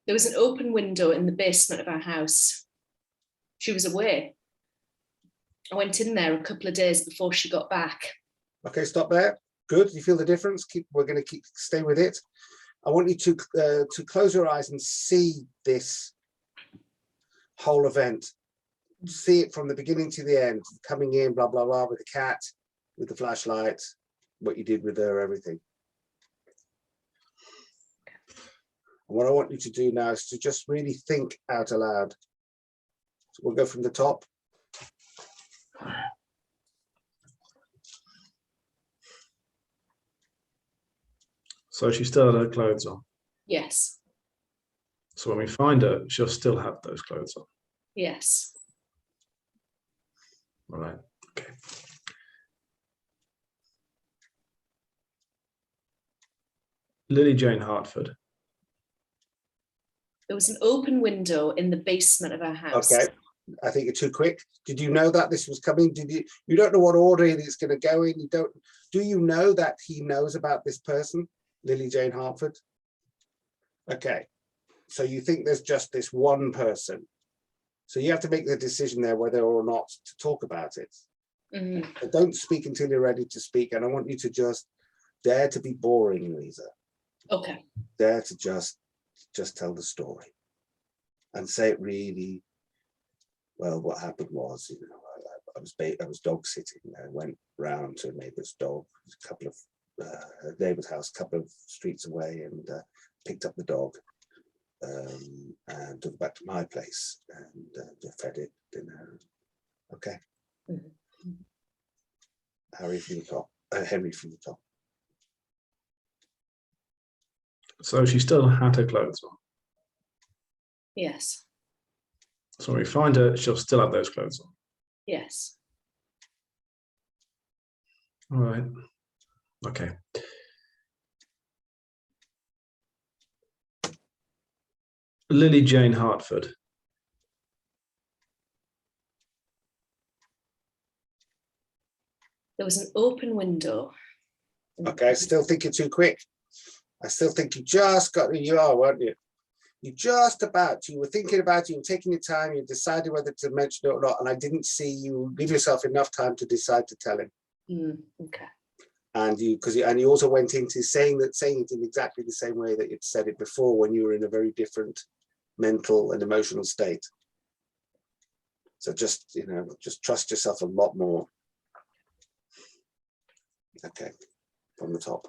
There was an open window in the basement of our house. She was away. I went in there a couple of days before she got back. Okay, stop there. Good. You feel the difference? We're going to stay with it. I want you to close your eyes and see this whole event. See it from the beginning to the end, coming in, blah, blah, blah, with the cat, with the flashlight, what you did with her, everything. And what I want you to do now is to just really think out aloud. So we'll go from the top. So she still had her clothes on? Yes. So when we find her, she'll still have those clothes on? Yes. All right, okay. Lily Jane Hartford. There was an open window in the basement of our house. Okay, I think you're too quick. Did you know that this was coming? You don't know what order it's going to go in? Do you know that he knows about this person, Lily Jane Hartford? Okay, so you think there's just this one person. So you have to make the decision there whether or not to talk about it. Mm-hmm. But don't speak until you're ready to speak. And I want you to just dare to be boring, Lisa. Okay. Dare to just tell the story and say it really well. What happened was, you know, I was dog sitting. I went round to a neighbour's dog, a couple of neighbour's house, a couple of streets away, and picked up the dog and took it back to my place and fed it dinner. Okay. Mm-hmm. Henry from the top. So she still had her clothes on? Yes. So when we find her, she'll still have those clothes on? Yes. All right, okay. Lily Jane Hartford. There was an open window. Okay, I still think you're too quick. I still think you are, weren't you? You were thinking about it, you were taking your time, you decided whether to mention it or not, and I didn't see you give yourself enough time to decide to tell him. Okay. And you also went into saying it in exactly the same way that you'd said it before when you were in a very different mental and emotional state. So just trust yourself a lot more. Okay, from the top.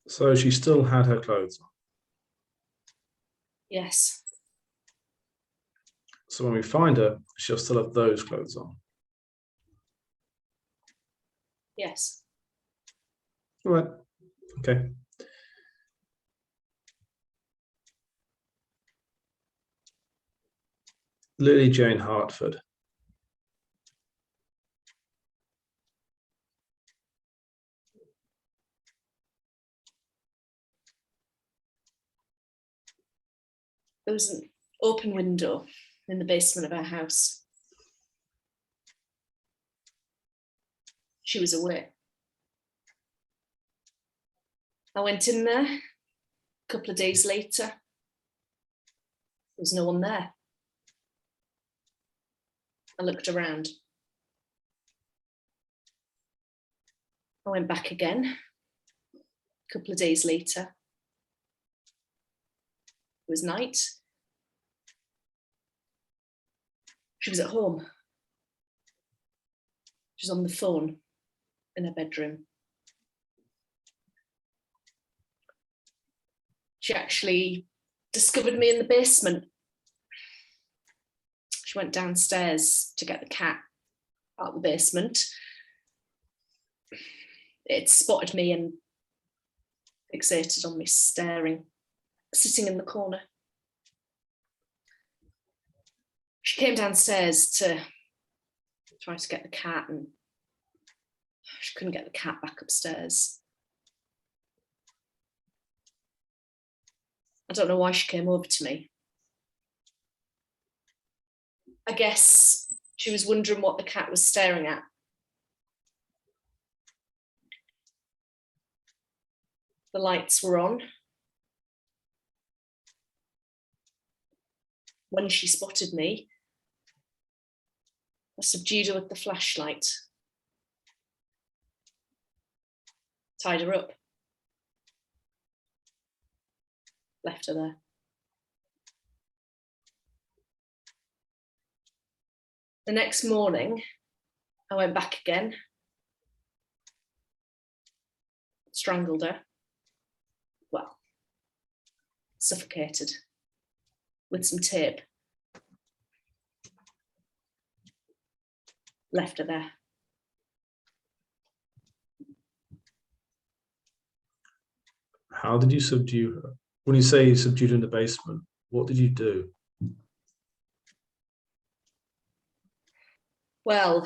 So she still had her clothes on? Yes. So when we find her, she'll still have those clothes on? Yes. All right, okay. Lily Jane Hartford. There was an open window in the basement of our house. She was away. I went in there a couple of days later. There was no one there. I looked around. I went back again a couple of days later. It was night. She was at home. She was on the phone in her bedroom. She actually discovered me in the basement. She went downstairs to get the cat out of the basement. It spotted me and fixated on me staring, sitting in the corner. She came downstairs to try to get the cat, and she couldn't get the cat back upstairs. I don't know why she came over to me. I guess she was wondering what the cat was staring at. The lights were on. When she spotted me, I subdued her with the flashlight. Tied her up. Left her there. The next morning, I went back again, strangled her, well, suffocated with some tape. Left her there. How did you subdue her? When you say you subdued her in the basement, what did you do? Well,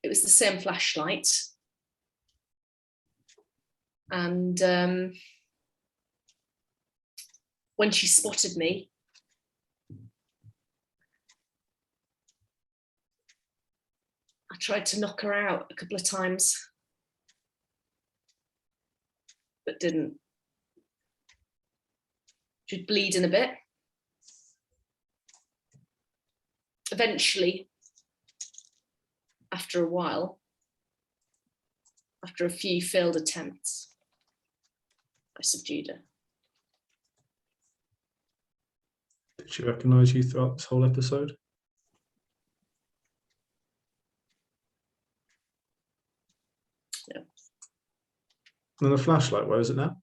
it was the same flashlight. And when she spotted me, I tried to knock her out a couple of times, but didn't. She'd bleeding a bit. Eventually, after a while, after a few failed attempts, I subdued her. Did she recognize you throughout this whole episode? No. And the flashlight, where is it now?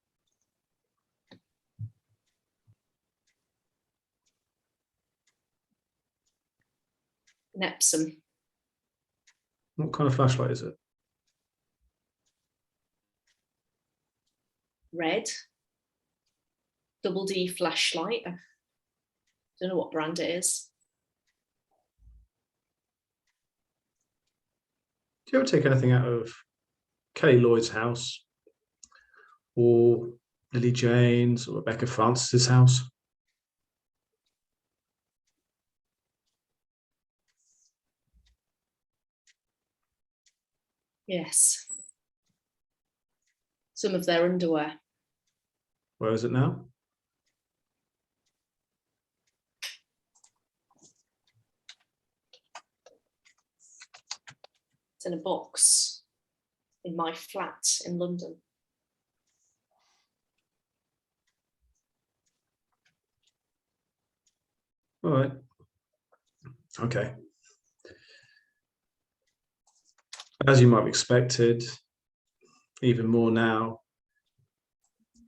In Epsom. What kind of flashlight is it? Red. Double D flashlight. I don't know what brand it is. Do you ever take anything out of Kelly Lloyd's house or Lily Jane's or Rebecca Francis's house? Yes. Some of their underwear. Where is it now? It's in a box in my flat in London. All right. Okay. As you might have expected, even more now,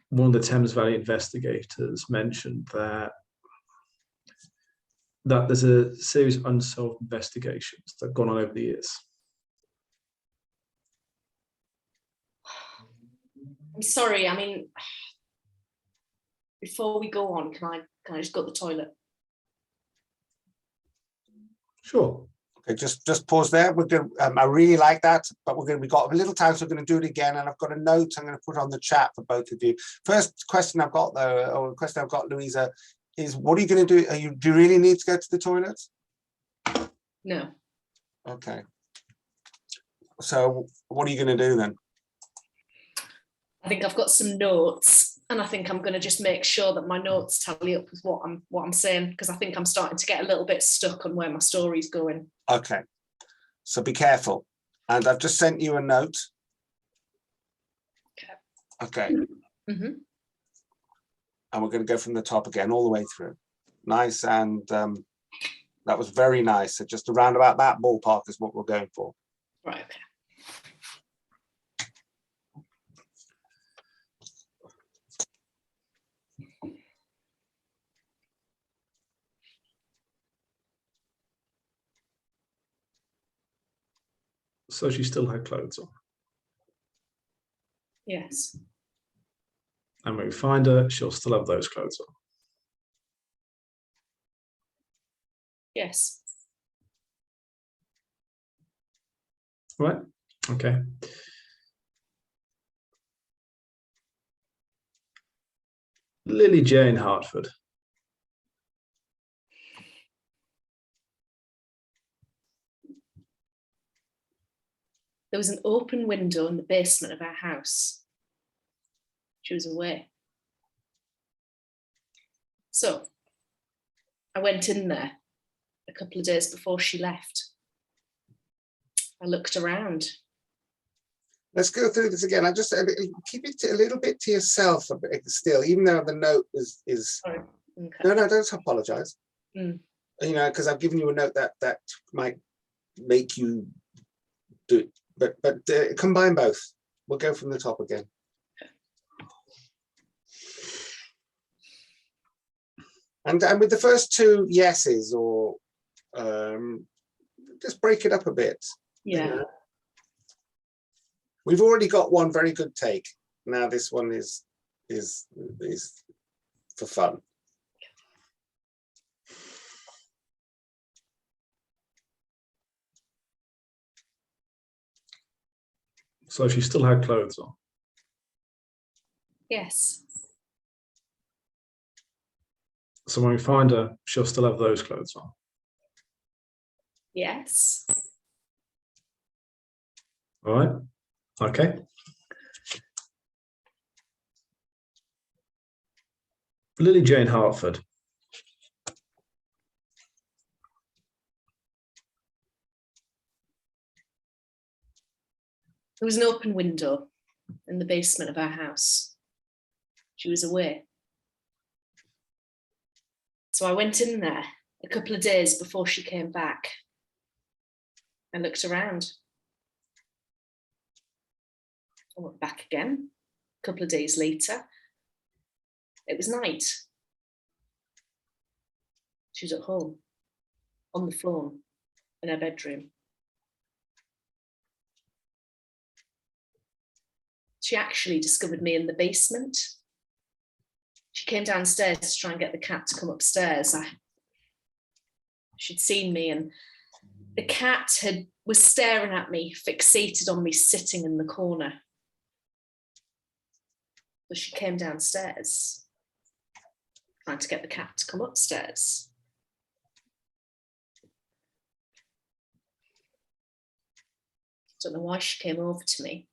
one of the Thames Valley investigators mentioned that there's a series of unsolved investigations that have gone on over the years. I'm sorry, I mean, before we go on, can I just go to the toilet? Sure. Okay, just pause there. We're going. I really like that, but we got a little time, so we're going to do it again. And I've got a note I'm going to put on the chat for both of you. First question I've got though, or question I've got, Louisa, is what are you going to do? Do you really need to go to the toilet? No. Okay. So what are you going to do then? I think I've got some notes, and I think I'm going to just make sure that my notes tally up with what I'm saying, because I think I'm starting to get a little bit stuck on where my story's going. Okay. So be careful. And I've just sent you a note. Okay. Mm-hmm. And we're going to go from the top again, all the way through. Nice. And that was very nice. So just around about that ballpark is what we're going for. Right, okay. So she still had clothes on. Yes. And when we find her, she'll still have those clothes on. Yes. Right? Okay. Lily Jane Hartford. There was an open window in the basement of our house. She was away. So I went in there a couple of days before she left. I looked around. Let's go through this again. I just keep it a little bit to yourself a bit still, even though the note is. Sorry. Okay. No, don't apologize. Mm. You know, because I've given you a note that might make you do it, but combine both. We'll go from the top again. And with the first two yeses, or just break it up a bit. Yeah. You know? We've already got one very good take. Now this one is for fun. So she still had clothes on. Yes. So when we find her, she'll still have those clothes on. Yes. All right. Okay. Lily Jane Hartford. There was an open window in the basement of our house. She was away. So I went in there a couple of days before she came back. I looked around. I went back again a couple of days later. It was night. She was at home, on the floor, in her bedroom. She actually discovered me in the basement. She came downstairs to try and get the cat to come upstairs. She'd seen me, and the cat was staring at me, fixated on me sitting in the corner. So she came downstairs, trying to get the cat to come upstairs. Don't know why she came over to me.